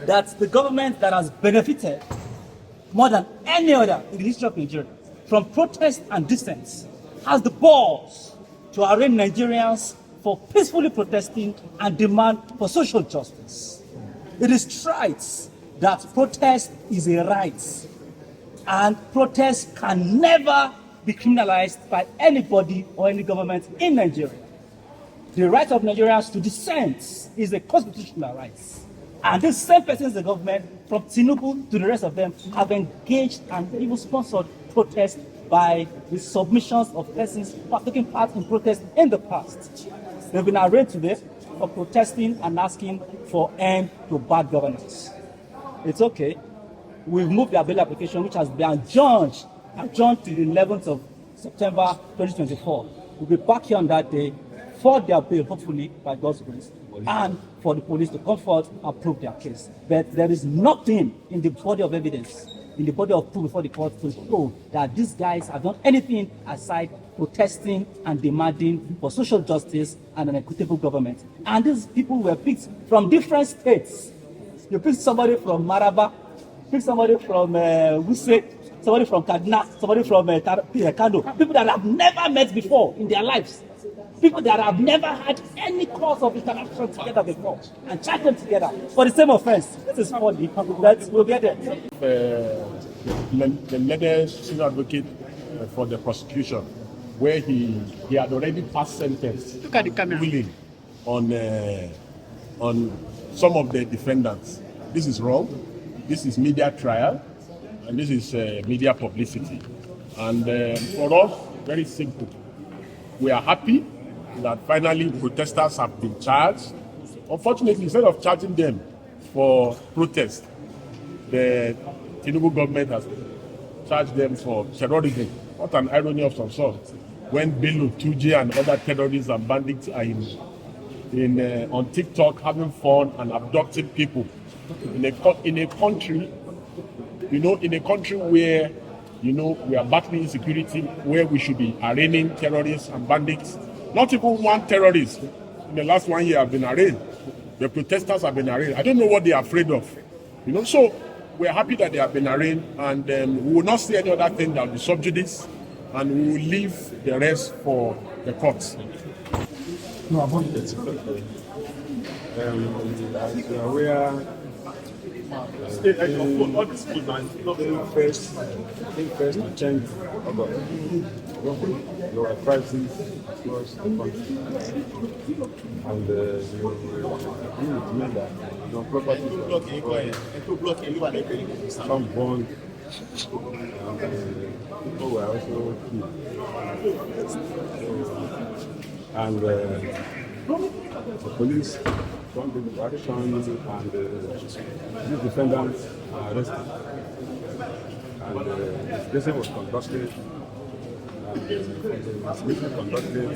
that the government that has benefited more than any other in the history of Nigeria from protest and dissent has the balls to arraign Nigerians for peacefully protesting and demand for social justice. It is trite that protest is a right, and protest can never be criminalized by anybody or any government in Nigeria. The right of Nigerians to dissent is a constitutional right. And this same persons in the government, from Tinubu to the rest of them, have engaged and even sponsored protests by the submissions of persons who have taken part in protests in the past. They've been arraigned today for protesting and asking for end to bad governance. It's okay. We've moved their bail application, which has been adjourned to the 11th of September 2024. We'll be back here on that day for their bail, hopefully, by God's grace, and for the police to come forth and prove their case. But there is nothing in the body of evidence, in the body of proof before the court to show that these guys have done anything aside protesting and demanding for social justice and an equitable government. And these people were picked from different states. You pick somebody from Maraba, pick somebody from Wuse, somebody from Kaduna, somebody from Kano, people that have never met before in their lives. People that have never had any cause of interaction together before, and charge them together for the same offense. This is funny, but we'll get it. The legal senior advocate for the prosecution, where he had already passed sentence ruling on some of the defendants. This is wrong. This is media trial, and this is media publicity. And for us, very simple. We are happy that finally protesters have been charged. Unfortunately, instead of charging them for protest, the Tinubu government has charged them for terrorism. What an irony of some sort. When Bello, Kuje, and other terrorists and bandits are on TikTok having fun and abducting people in a country, in a country where, we are battling insecurity, where we should be arraigning terrorists and bandits. Not even one terrorist in the last 1 year have been arraigned. The protesters have been arraigned. I don't know what they are afraid of. So we're happy that they have been arraigned, and we will not see any other thing that will be subjudice, and we will leave the rest for the courts. No, I want it. We are first to change about your crisis across the country, and you agree with me that your property some bond, and people were also killed, and the police don't take action, and these defendants are arrested. And the investigation was conducted, and the investigation conducted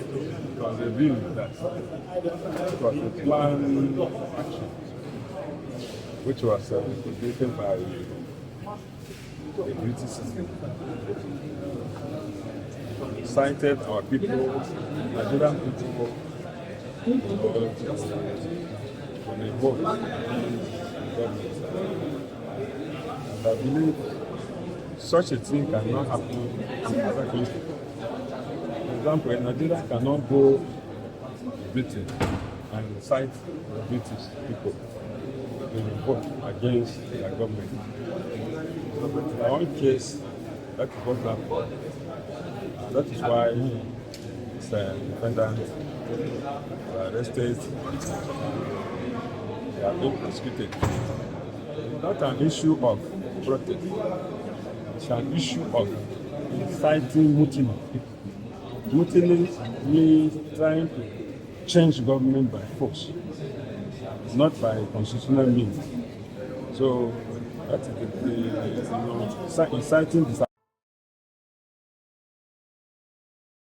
was revealed that it was a planned action which was created by the British system. Cited our people, Nigerian people, when they vote I believe such a thing cannot happen in other countries. For example, a Nigerian cannot go to Britain and cite British people to vote against their government. In our own case, that is what happened. That is why this defendant were arrested. They are being prosecuted. It's not an issue of protest. It's an issue of inciting mutiny. Mutiny means trying to change government by force, not by constitutional means. So that is inciting dissatisfaction.